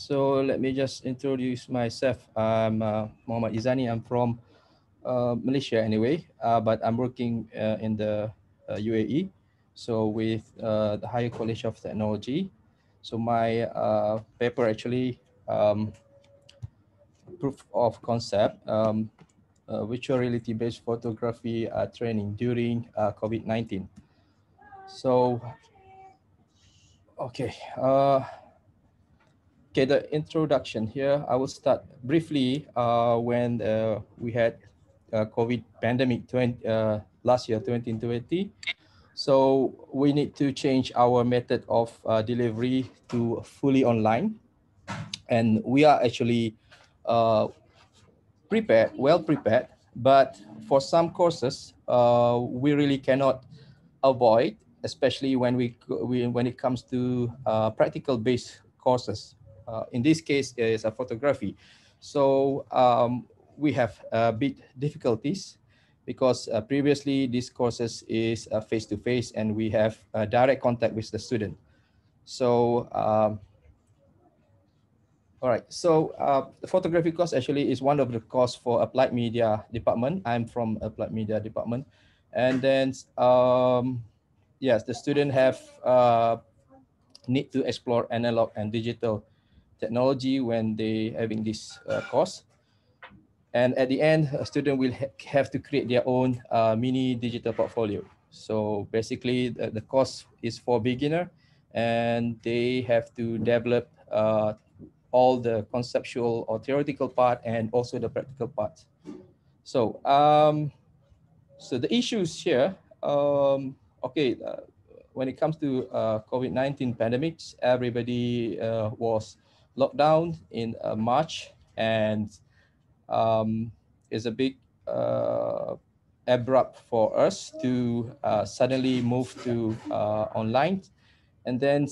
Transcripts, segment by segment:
So let me just introduce myself. I'm Mohamad Izani. I'm from Malaysia anyway, but I'm working in the UAE. So with the Higher College of Technology. So my paper actually proof of concept, virtual reality based photography training during COVID-19. So, okay. Okay, the introduction here, I will start briefly when we had COVID pandemic last year, 2020. So we need to change our method of delivery to fully online. And we are actually uh, prepared, well prepared, but for some courses, we really cannot avoid, especially when it comes to practical based courses. In this case, is a photography. So we have a bit difficulties because previously these courses is face to face, and we have direct contact with the student. So all right. So the photography course actually is one of the course for applied media department. I'm from applied media department, and then yes, the student have need to explore analog and digital technology when they having this course. And at the end, a student will have to create their own mini digital portfolio. So basically, the course is for beginner, and they have to develop all the conceptual or theoretical part and also the practical part. So, so the issues here, okay, when it comes to COVID-19 pandemics, everybody was locked down in March, and is a big abrupt for us to suddenly move to online. And then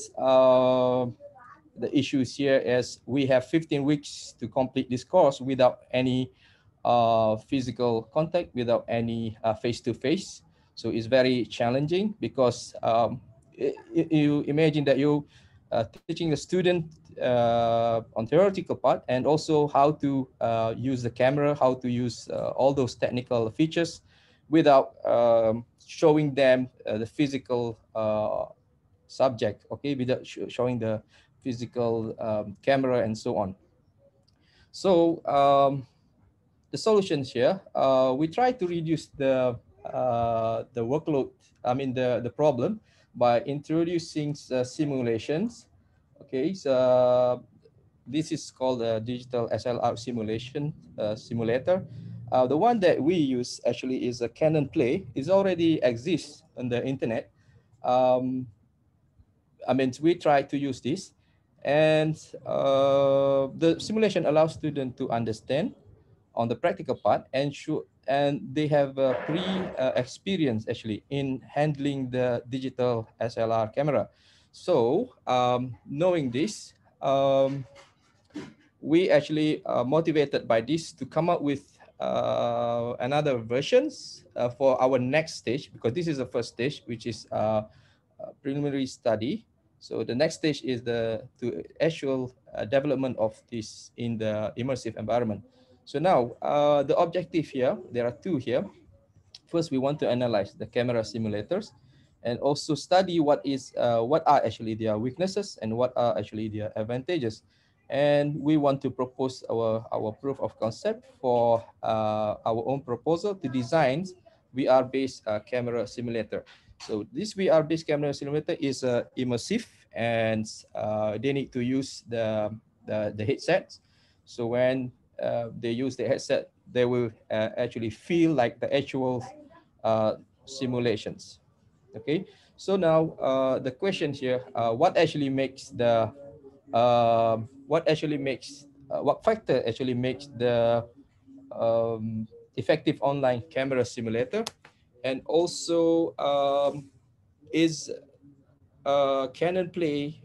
the issues here is we have 15 weeks to complete this course without any physical contact, without any face-to-face. So it's very challenging because you imagine that you teaching the student on theoretical part, and also how to use the camera, how to use all those technical features without showing them the physical subject, okay, without showing the physical camera and so on. So the solutions here, we try to reduce the workload, I mean the problem, by introducing simulations. Okay, so this is called a digital SLR simulator. The one that we use actually is a Canon Play. It already exists on the internet. Um, I mean, we try to use this, and the simulation allows students to understand on the practical part, and they have a experience actually in handling the digital SLR camera. So knowing this, we actually motivated by this to come up with another versions for our next stage, because this is the first stage, which is preliminary study. So the next stage is the to actual development of this in the immersive environment. So now the objective here, there are two here. First, we want to analyze the camera simulators, and also study what are actually their weaknesses and what are actually their advantages. And we want to propose our proof of concept for our own proposal to design VR-based camera simulator. So this VR-based camera simulator is immersive, and they need to use the headsets. So when they use the headset, they will actually feel like the actual simulations. Okay, so now the question here, what factor actually makes the effective online camera simulator, and also is Canon Play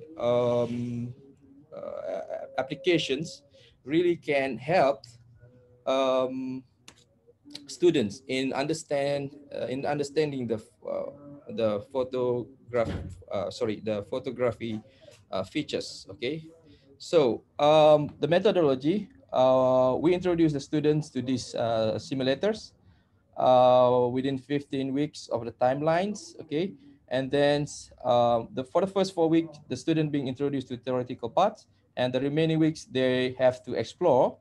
applications really can help um, students in understanding the photography features. Okay, So the methodology, we introduce the students to these simulators within 15 weeks of the timelines, okay? And then for the first 4 weeks, the student being introduced to theoretical parts, and the remaining weeks, they have to explore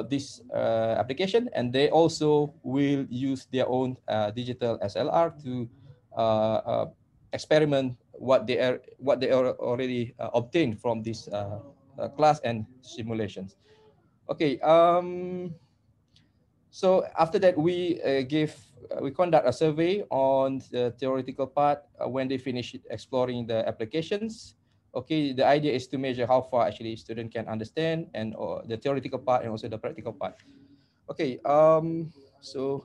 this application, and they also will use their own digital SLR to uh, uh, experiment what they are already obtained from this class and simulations. Okay. So after that, we conduct a survey on the theoretical part when they finish exploring the applications. Okay, the idea is to measure how far actually student can understand and the theoretical part and also the practical part. Okay, so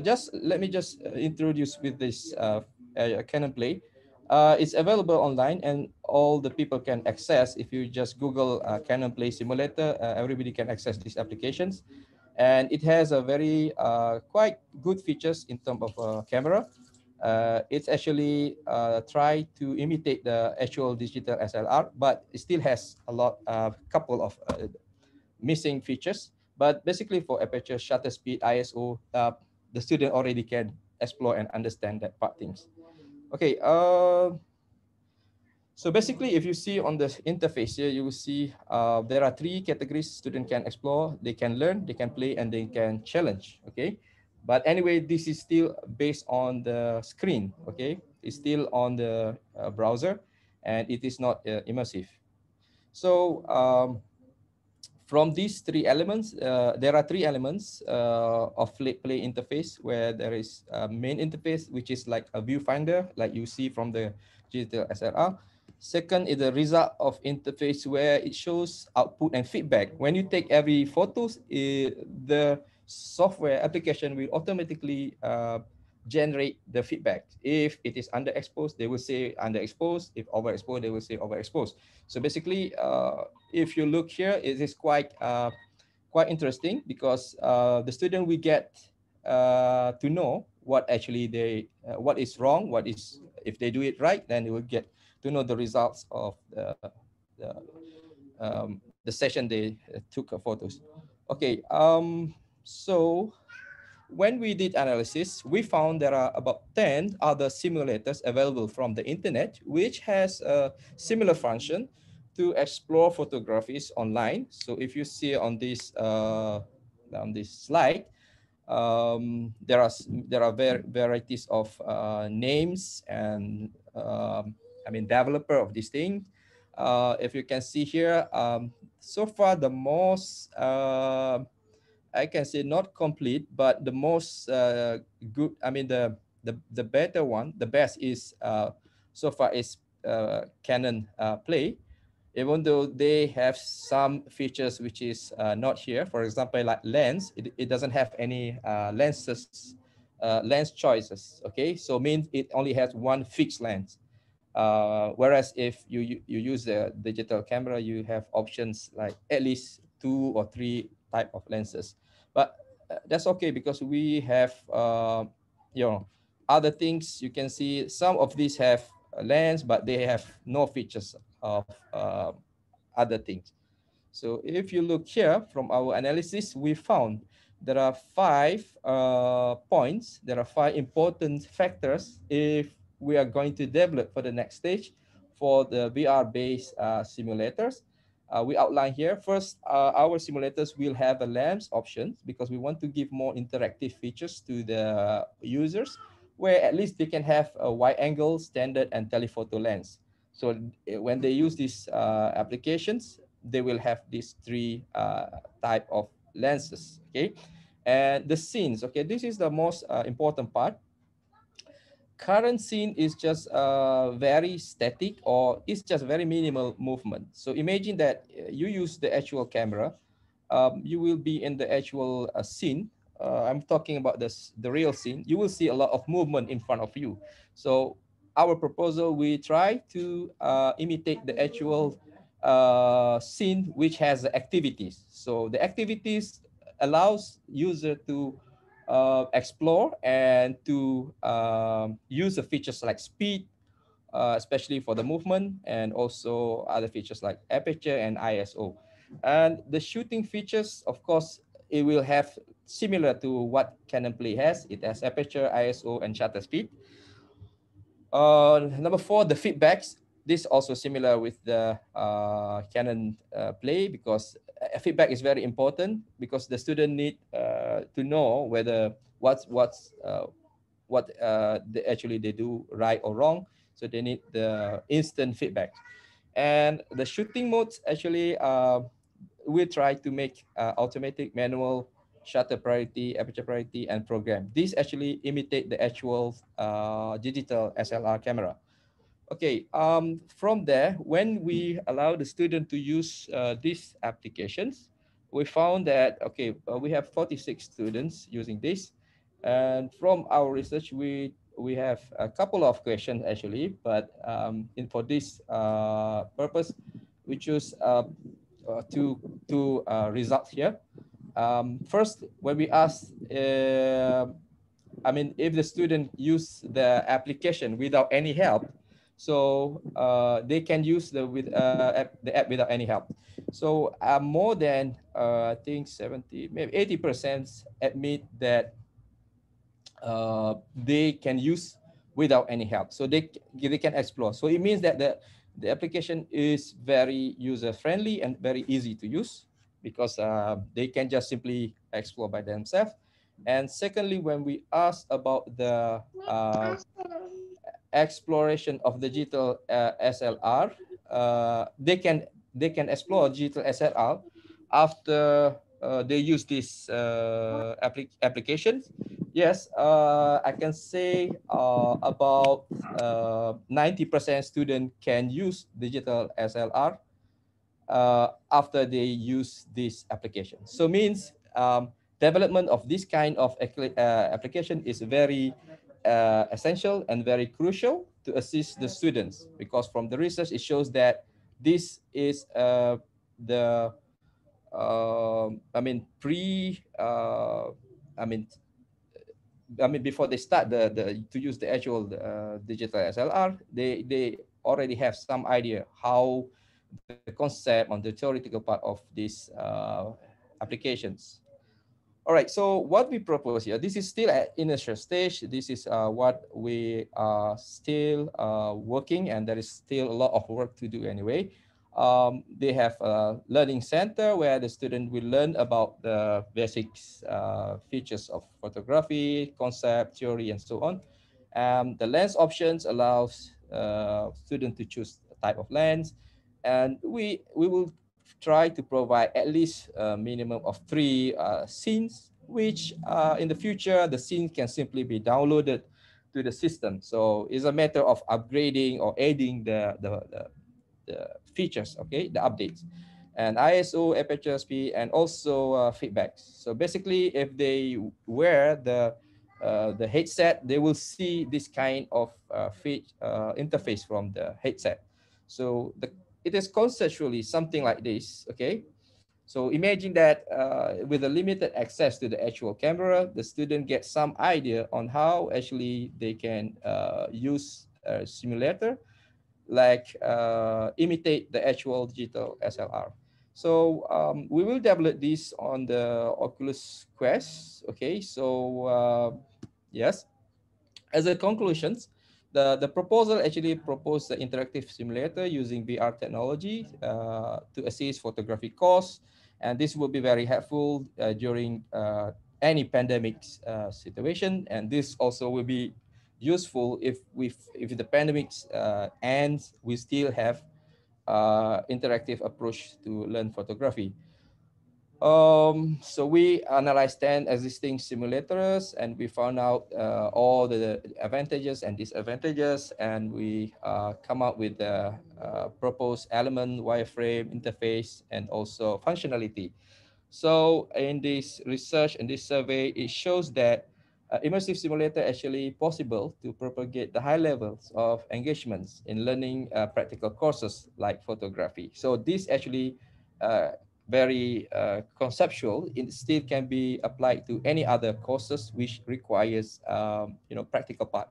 just let me just introduce with this Canon Play. It's available online and all the people can access. If you just Google Canon Play Simulator, everybody can access these applications. And it has a very quite good features in terms of camera. It's actually try to imitate the actual digital SLR, but it still has a couple of missing features. But basically for aperture, shutter speed, ISO, the student already can explore and understand that part things. Okay, so basically if you see on the interface here, you will see there are three categories student can explore. They can learn, they can play, and they can challenge, okay? But anyway, this is still based on the screen, okay? It's still on the browser, and it is not immersive. So from these three elements, there are three elements of play interface where there is a main interface, which is like a viewfinder, like you see from the digital SLR. Second is the result of interface where it shows output and feedback. When you take every photos, the software application will automatically generate the feedback. If it is underexposed, they will say underexposed. If overexposed, they will say overexposed. So basically, if you look here, it is quite interesting because the student will get to know what actually what is wrong, what is if they do it right, then they will get to know the results of the session they took photos. Okay, so when we did analysis, we found there are about 10 other simulators available from the internet, which has a similar function to explore photographies online. So if you see on this slide, there are varieties of names and I mean developer of this thing. If you can see here, so far the most I can say not complete, but the most good. I mean the better one, the best is so far is Canon Play, even though they have some features which is not here. For example, like lens, it doesn't have any lens choices. Okay, so means it only has one fixed lens. Whereas if you use the digital camera, you have options like at least two or three type of lenses. But that's okay because we have you know other things. You can see some of these have a lens, but they have no features of other things. So if you look here from our analysis, we found there are five points. There are five important factors if we are going to develop for the next stage for the VR-based simulators. We outline here. First, our simulators will have a lens options because we want to give more interactive features to the users, where at least they can have a wide angle, standard, and telephoto lens. So when they use these applications, they will have these three type of lenses. Okay, and the scenes. Okay, this is the most important part. Current scene is just very static or it's just very minimal movement. So imagine that you use the actual camera, you will be in the actual scene. I'm talking about the real scene. You will see a lot of movement in front of you. So our proposal, we try to imitate the actual scene which has the activities. So the activities allows user to explore and to use the features like speed, especially for the movement and also other features like aperture and ISO. And the shooting features, of course, it will have similar to what Canon Play has. It has aperture, ISO, and shutter speed. Number four, the feedbacks. This also similar with the Canon Play, because feedback is very important, because the student need to know whether what they do right or wrong. So they need the instant feedback. And the shooting modes actually, we try to make automatic, manual, shutter priority, aperture priority, and program. These actually imitate the actual digital SLR camera. Okay, from there, when we allow the student to use these applications, we found that, okay, we have 46 students using this. And from our research, we have a couple of questions actually, but for this purpose, we choose two results here. First, when we ask, if the student use the application without any help, so they can use the app without any help. So more than I think 70, maybe 80% admit that they can use without any help. So they can explore. So it means that the application is very user friendly and very easy to use, because they can just simply explore by themselves. And secondly, when we ask about the exploration of digital SLR, they can explore digital SLR after they use this applications. Yes, I can say about 90% student can use digital SLR after they use this application. So means development of this kind of application is very essential and very crucial to assist the students, because from the research it shows that this is the pre before they start the to use the actual digital SLR, they already have some idea how the concept on the theoretical part of these applications. All right, so what we propose here, this is still at initial stage. This is what we are still working, and there is still a lot of work to do anyway. They have a learning center where the student will learn about the basics features of photography, concept, theory, and so on. The lens options allows student to choose a type of lens, and we will try to provide at least a minimum of three scenes, which in the future, the scene can simply be downloaded to the system. So it's a matter of upgrading or adding the features, okay, the updates, and ISO, aperture speed, and also feedbacks. So basically, if they wear the headset, they will see this kind of interface from the headset. So it is conceptually something like this, okay? So imagine that with a limited access to the actual camera, the student gets some idea on how actually they can use a simulator, like imitate the actual digital SLR. So we will develop this on the Oculus Quest, okay? So yes, as a conclusions, the proposal actually proposed the interactive simulator using VR technology to assist photography course, and this will be very helpful during any pandemic situation. And this also will be useful if the pandemic ends, we still have interactive approach to learn photography. So we analyzed 10 existing simulators, and we found out all the advantages and disadvantages, and we come up with the proposed element, wireframe, interface, and also functionality. So in this research and this survey, it shows that immersive simulator actually possible to propagate the high levels of engagements in learning practical courses like photography. So this actually very conceptual. It still can be applied to any other courses which requires practical part.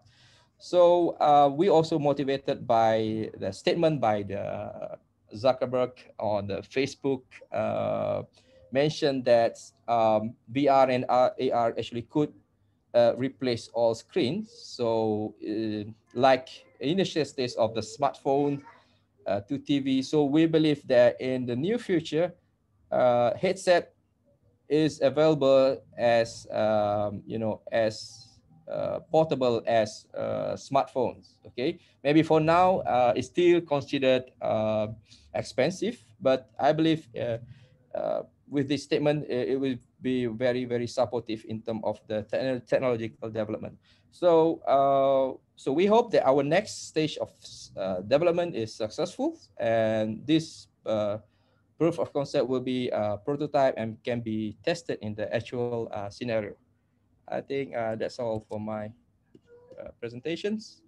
So we also motivated by the statement by the Zuckerberg on the Facebook, mentioned that VR and AR actually could replace all screens. So like initial stage of the smartphone to TV. So we believe that in the near future, headset is available as as portable as smartphones. Okay, maybe for now it's still considered expensive, but I believe with this statement it will be very very supportive in terms of the technological development. So so we hope that our next stage of development is successful, and this proof of concept will be a prototype and can be tested in the actual scenario. I think that's all for my presentations.